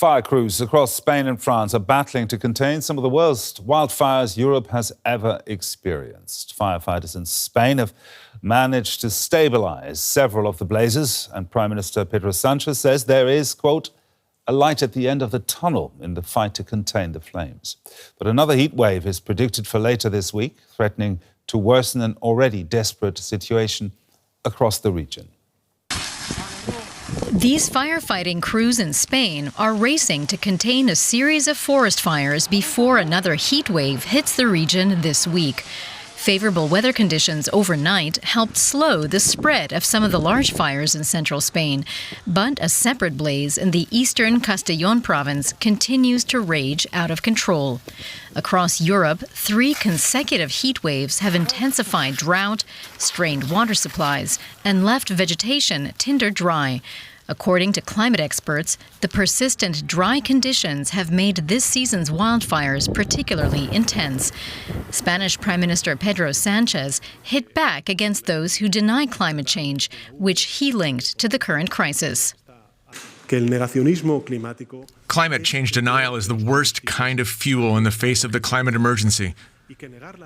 Fire crews across Spain and France are battling to contain some of the worst wildfires Europe has ever experienced. Firefighters in Spain have managed to stabilise several of the blazes, and Prime Minister Pedro Sanchez says there is, quote, a light at the end of the tunnel in the fight to contain the flames. But another heat wave is predicted for later this week, threatening to worsen an already desperate situation across the region. These firefighting crews in Spain are racing to contain a series of forest fires before another heat wave hits the region this week. Favourable weather conditions overnight helped slow the spread of some of the large fires in central Spain, but a separate blaze in the eastern Castellón province continues to rage out of control. Across Europe, 3 consecutive heat waves have intensified drought, strained water supplies, and left vegetation tinder dry. According to climate experts, the persistent dry conditions have made this season's wildfires particularly intense. Spanish Prime Minister Pedro Sanchez hit back against those who deny climate change, which he linked to the current crisis. Climate change denial is the worst kind of fuel in the face of the climate emergency.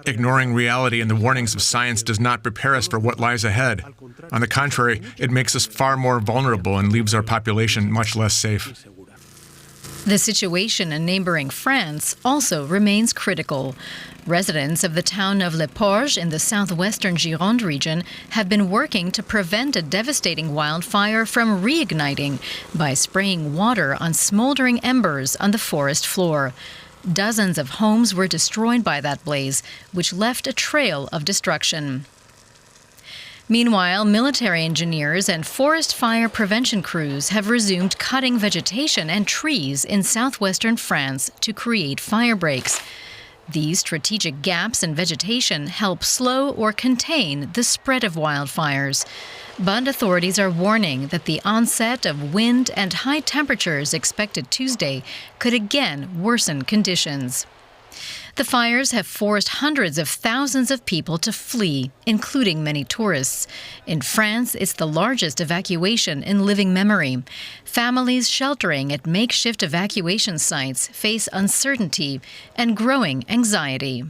Ignoring reality and the warnings of science does not prepare us for what lies ahead. On the contrary, it makes us far more vulnerable and leaves our population much less safe. The situation in neighbouring France also remains critical. Residents of the town of Les Porges in the southwestern Gironde region have been working to prevent a devastating wildfire from reigniting by spraying water on smouldering embers on the forest floor. Dozens of homes were destroyed by that blaze, which left a trail of destruction. Meanwhile, military engineers and forest fire prevention crews have resumed cutting vegetation and trees in southwestern France to create fire breaks. These strategic gaps in vegetation help slow or contain the spread of wildfires. But authorities are warning that the onset of wind and high temperatures expected Tuesday could again worsen conditions. The fires have forced hundreds of thousands of people to flee, including many tourists. In France, it's the largest evacuation in living memory. Families sheltering at makeshift evacuation sites face uncertainty and growing anxiety.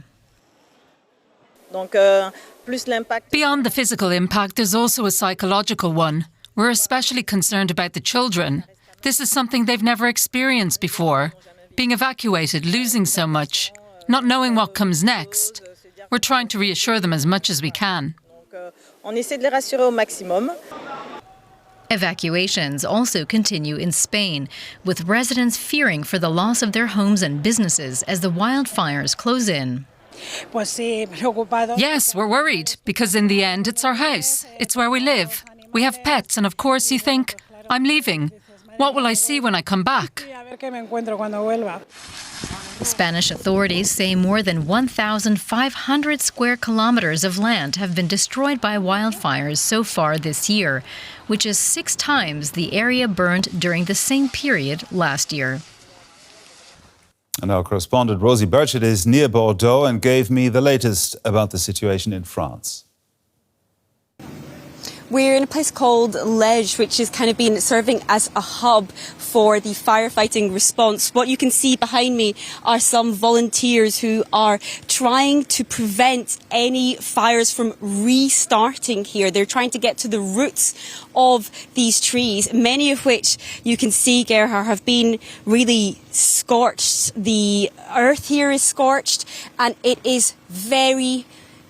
Beyond the physical impact, there's also a psychological one. We're especially concerned about the children. This is something they've never experienced before. Being evacuated, losing so much, not knowing what comes next. We're trying to reassure them as much as we can. Evacuations also continue in Spain, with residents fearing for the loss of their homes and businesses as the wildfires close in. Yes, we're worried, because in the end, it's our house. It's where we live. We have pets, and of course you think, I'm leaving. What will I see when I come back? Spanish authorities say more than 1,500 square kilometers of land have been destroyed by wildfires so far this year, which is 6 times the area burned during the same period last year. And our correspondent Rosie Birchard is near Bordeaux and gave me the latest about the situation in France. We're in a place called Liege, which has kind of been serving as a hub for the firefighting response. What you can see behind me are some volunteers who are trying to prevent any fires from restarting here. They're trying to get to the roots of these trees, many of which you can see, Gerhard, have been really scorched. The earth here is scorched and it is very,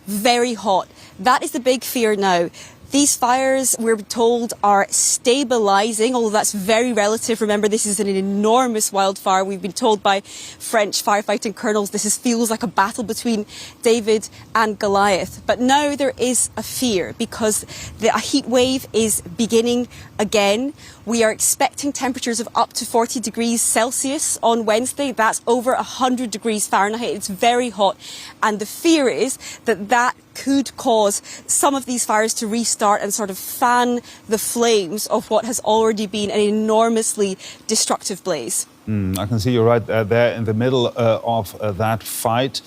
very hot. That is the big fear now. These fires, we're told, are stabilising, although that's very relative. Remember, this is an enormous wildfire. We've been told by French firefighting colonels this feels like a battle between David and Goliath. But now there is a fear because a heat wave is beginning again. We are expecting temperatures of up to 40 degrees Celsius on Wednesday. That's over 100 degrees Fahrenheit. It's very hot. And the fear is that that could cause some of these fires to restart and sort of fan the flames of what has already been an enormously destructive blaze. I can see you right there in the middle of that fight.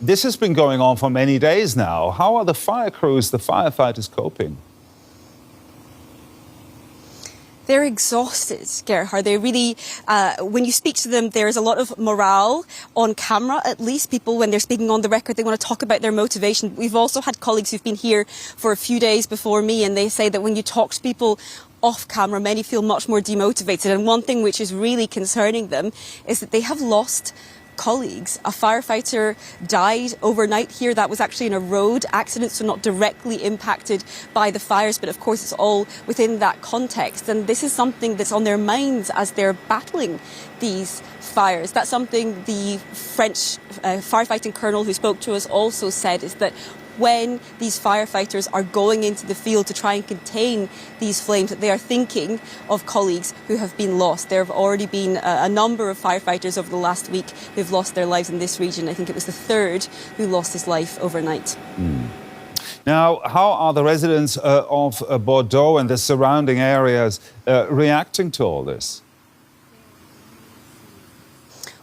This has been going on for many days now. How are the fire crews, the firefighters coping? They're exhausted, Gerhard. They really, when you speak to them, there's a lot of morale on camera, at least. People, when they're speaking on the record, they want to talk about their motivation. We've also had colleagues who've been here for a few days before me, and they say that when you talk to people off camera, many feel much more demotivated. And one thing which is really concerning them is that they have lost colleagues. A firefighter died overnight here. That was actually in a road accident, so not directly impacted by the fires, but of course it's all within that context. And this is something that's on their minds as they're battling these fires. That's something the French firefighting colonel who spoke to us also said, is that when these firefighters are going into the field to try and contain these flames, that they are thinking of colleagues who have been lost. There have already been a number of firefighters over the last week who've lost their lives in this region. I think it was the third who lost his life overnight. Now, how are the residents of Bordeaux and the surrounding areas reacting to all this?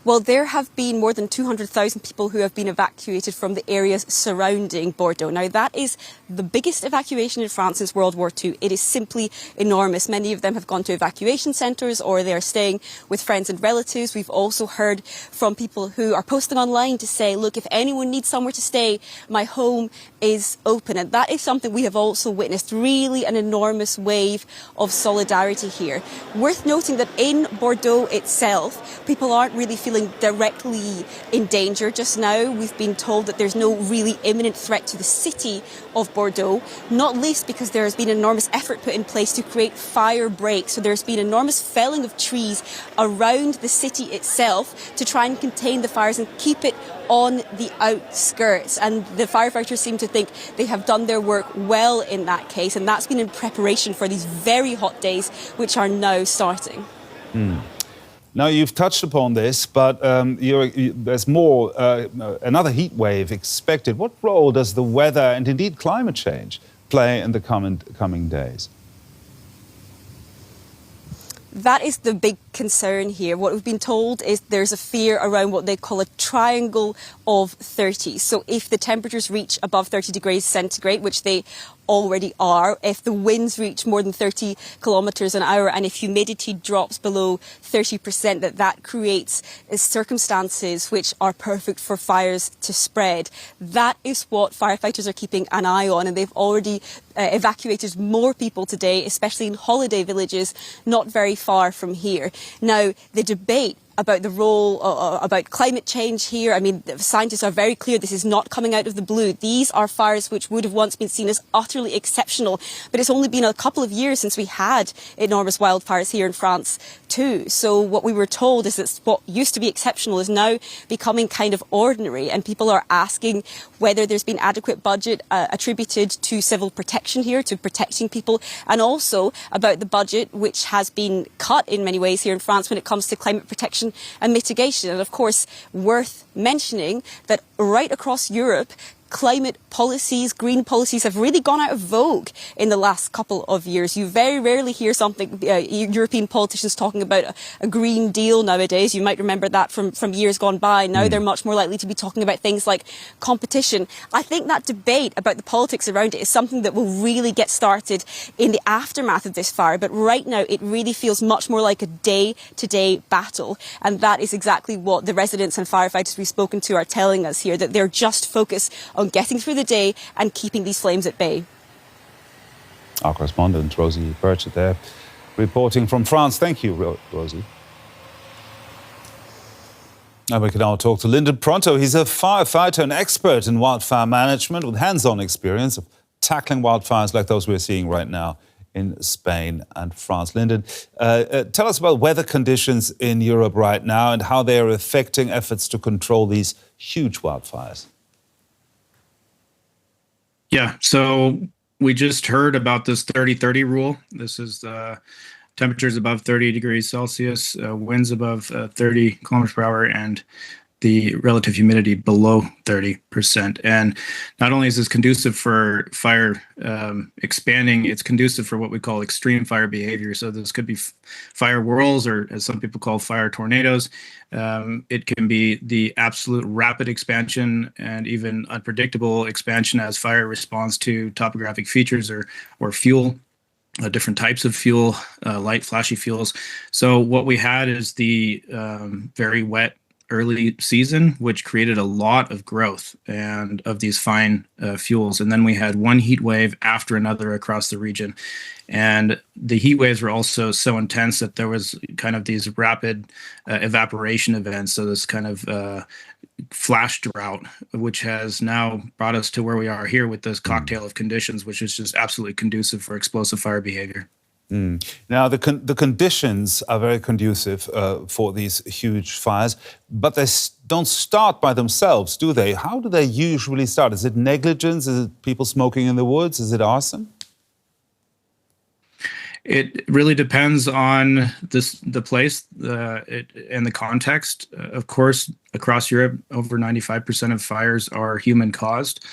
Well, there have been more than 200,000 people who have been evacuated from the areas surrounding Bordeaux. Now, that is the biggest evacuation in France since World War II. It is simply enormous. Many of them have gone to evacuation centres or they are staying with friends and relatives. We've also heard from people who are posting online to say, look, if anyone needs somewhere to stay, my home is open. And that is something we have also witnessed, really an enormous wave of solidarity here. Worth noting that in Bordeaux itself, people aren't really feeling directly in danger just now. We've been told that there's no really imminent threat to the city of Bordeaux, not least because there has been an enormous effort put in place to create fire breaks. So there's been enormous felling of trees around the city itself to try and contain the fires and keep it on the outskirts. And the firefighters seem to think they have done their work well in that case, and that's been in preparation for these very hot days which are now starting. Now, you've touched upon this, but there's more, another heat wave expected. What role does the weather and indeed climate change play in the coming days? That is the big concern here. What we've been told is there's a fear around what they call a triangle of 30. So if the temperatures reach above 30 degrees centigrade, which they already are, if the winds reach more than 30 kilometres an hour and if humidity drops below 30%, that creates circumstances which are perfect for fires to spread. That is what firefighters are keeping an eye on, and they've already evacuated more people today, especially in holiday villages not very far from here. Now, the debate about the role about climate change here. I mean, scientists are very clear this is not coming out of the blue. These are fires which would have once been seen as utterly exceptional, but it's only been a couple of years since we had enormous wildfires here in France too. So what we were told is that what used to be exceptional is now becoming kind of ordinary, and people are asking whether there's been adequate budget attributed to civil protection here, to protecting people, and also about the budget which has been cut in many ways here in France when it comes to climate protection and mitigation. And of course, worth mentioning that right across Europe, climate policies, green policies have really gone out of vogue in the last couple of years. You very rarely hear European politicians talking about a Green Deal nowadays. You might remember that from years gone by. Now they're much more likely to be talking about things like competition. I think that debate about the politics around it is something that will really get started in the aftermath of this fire. But right now it really feels much more like a day-to-day battle. And that is exactly what the residents and firefighters we've spoken to are telling us here, that they're just focused on getting through the day and keeping these flames at bay. Our correspondent, Rosie Birchard, there, reporting from France. Thank you, Rosie. And we can now talk to Lindon Pronto. He's a firefighter and expert in wildfire management with hands-on experience of tackling wildfires like those we're seeing right now in Spain and France. Lindon, tell us about weather conditions in Europe right now and how they are affecting efforts to control these huge wildfires. Yeah, so we just heard about this 30-30 rule. This is temperatures above 30 degrees Celsius, winds above 30 kilometers per hour, and the relative humidity below 30%. And not only is this conducive for fire expanding, it's conducive for what we call extreme fire behavior. So this could be fire whirls, or as some people call fire tornadoes. It can be the absolute rapid expansion and even unpredictable expansion as fire responds to topographic features or fuel. different types of fuel, light, flashy fuels. So what we had is the very wet early season, which created a lot of growth and of these fine fuels. And then we had one heat wave after another across the region. And the heat waves were also so intense that there was kind of these rapid evaporation events. So this kind of flash drought, which has now brought us to where we are here with this cocktail of conditions, which is just absolutely conducive for explosive fire behavior. Now, the conditions are very conducive for these huge fires, but they don't start by themselves, do they? How do they usually start? Is it negligence? Is it people smoking in the woods? Is it arson? It really depends on the place and the context. Of course, across Europe, over 95% of fires are human caused.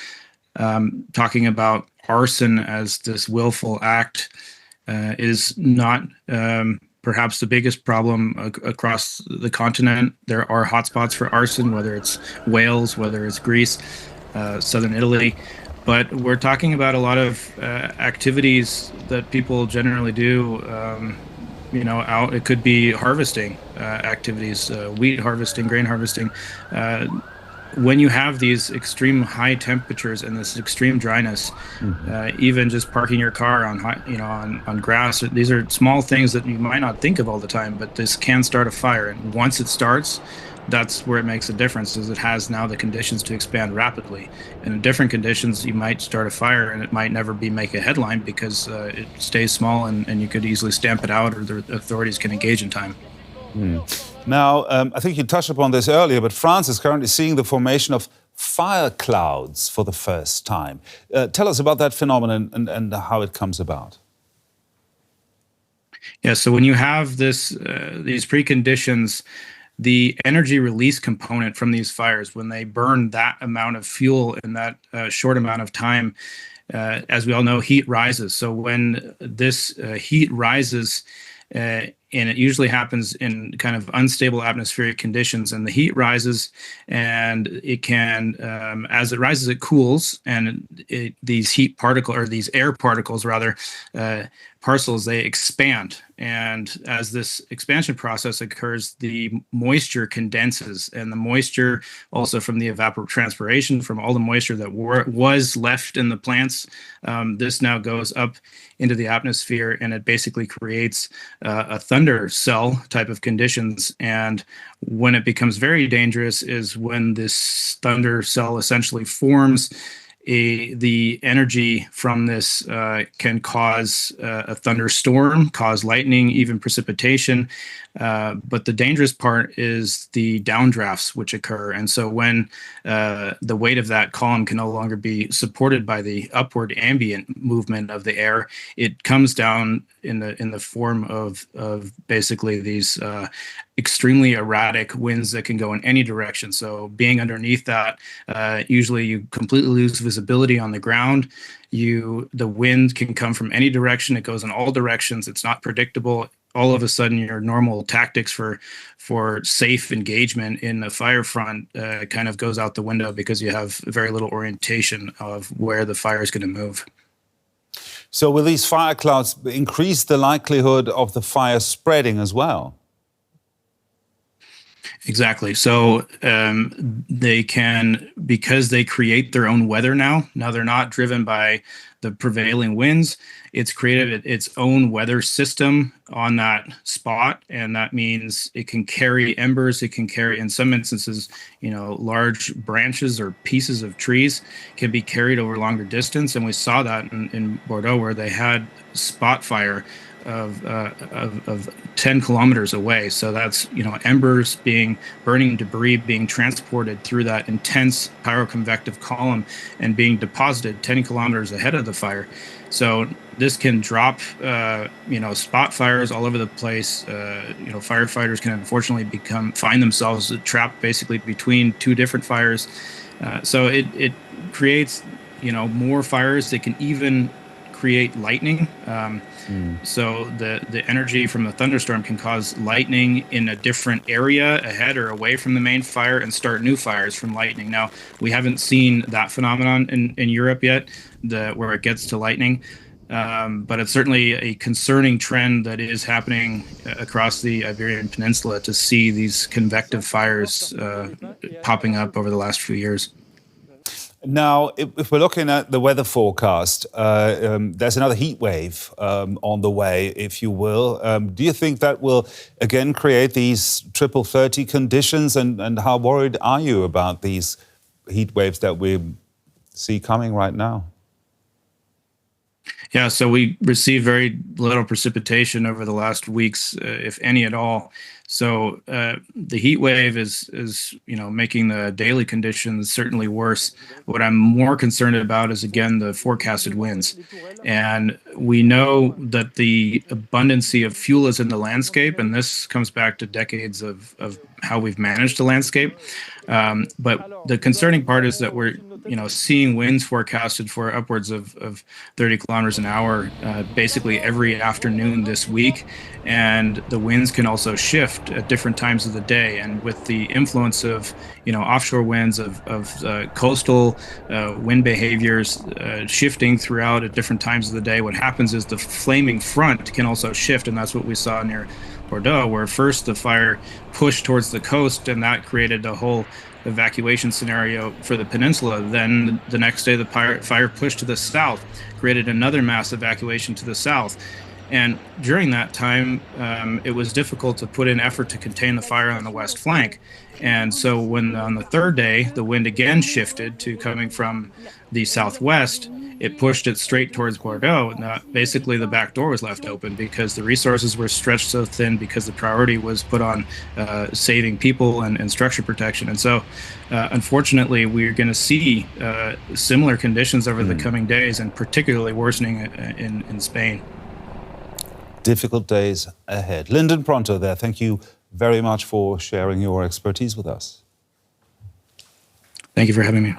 Talking about arson as this willful act is not perhaps the biggest problem across the continent. There are hotspots for arson, whether it's Wales, whether it's Greece, southern Italy. But we're talking about a lot of activities that people generally do, out. It could be harvesting activities, wheat harvesting, grain harvesting. When you have these extreme high temperatures and this extreme dryness, even just parking your car on grass, these are small things that you might not think of all the time, but this can start a fire. And once it starts, that's where it makes a difference, is it has now the conditions to expand rapidly. And in different conditions, you might start a fire and it might never make a headline because it stays small and you could easily stamp it out, or the authorities can engage in time. Now, I think you touched upon this earlier, but France is currently seeing the formation of fire clouds for the first time. Tell us about that phenomenon and how it comes about. Yeah, so when you have these preconditions, the energy release component from these fires, when they burn that amount of fuel in that short amount of time, as we all know, heat rises. So when this heat rises, and it usually happens in kind of unstable atmospheric conditions, and the heat rises, and it can, as it rises, it cools, and these these air particles rather, parcels, they expand. And as this expansion process occurs, the moisture condenses, and the moisture also from the evapotranspiration, from all the moisture that was left in the plants, this now goes up into the atmosphere, and it basically creates a thunder cell type of conditions. And when it becomes very dangerous is when this thunder cell essentially forms. The energy from this can cause a thunderstorm, cause lightning, even precipitation. But the dangerous part is the downdrafts which occur. And so when the weight of that column can no longer be supported by the upward ambient movement of the air, it comes down in the form of basically these extremely erratic winds that can go in any direction. So being underneath that, usually you completely lose visibility on the ground. The wind can come from any direction. It goes in all directions. It's not predictable. All of a sudden, your normal tactics for safe engagement in the fire front kind of goes out the window because you have very little orientation of where the fire is going to move. So will these fire clouds increase the likelihood of the fire spreading as well? Exactly. So they can, because they create their own weather now they're not driven by the prevailing winds. It's created its own weather system on that spot. And that means it can carry embers. It can carry, in some instances, large branches or pieces of trees can be carried over longer distance. And we saw that in Bordeaux, where they had spot fire of 10 kilometers away. So that's, embers burning debris being transported through that intense pyroconvective column and being deposited 10 kilometers ahead of the fire. So this can drop, spot fires all over the place. Firefighters can unfortunately find themselves trapped basically between two different fires. So it creates, more fires. They can even create lightning. So the energy from the thunderstorm can cause lightning in a different area ahead or away from the main fire and start new fires from lightning. Now, we haven't seen that phenomenon in Europe yet, where it gets to lightning. but it's certainly a concerning trend that is happening across the Iberian Peninsula to see these convective fires popping up over the last few years. Now, if we're looking at the weather forecast, there's another heat wave on the way, if you will. Do you think that will again create these triple 30 conditions? And how worried are you about these heat waves that we see coming right now? Yeah, so we received very little precipitation over the last weeks, if any at all. So the heat wave is making the daily conditions certainly worse. What I'm more concerned about is, again, the forecasted winds. And we know that the abundancy of fuel is in the landscape, and this comes back to decades of how we've managed the landscape. But the concerning part is that we're seeing winds forecasted for upwards of 30 kilometers an hour basically every afternoon this week. And the winds can also shift at different times of the day. And with the influence of offshore winds, of coastal wind behaviors shifting throughout at different times of the day, what happens is the flaming front can also shift. And that's what we saw near Bordeaux, where first the fire pushed towards the coast, and that created a whole evacuation scenario for the peninsula. Then the next day, the fire pushed to the south, created another mass evacuation to the south. And during that time, it was difficult to put in effort to contain the fire on the west flank. And so when on the third day, the wind again shifted to coming from the southwest, it pushed it straight towards Bordeaux. And basically the back door was left open because the resources were stretched so thin, because the priority was put on saving people and structure protection. And so unfortunately, we're going to see similar conditions over the coming days, and particularly worsening in Spain. Difficult days ahead. Lindon Pronto there, thank you very much for sharing your expertise with us. Thank you for having me.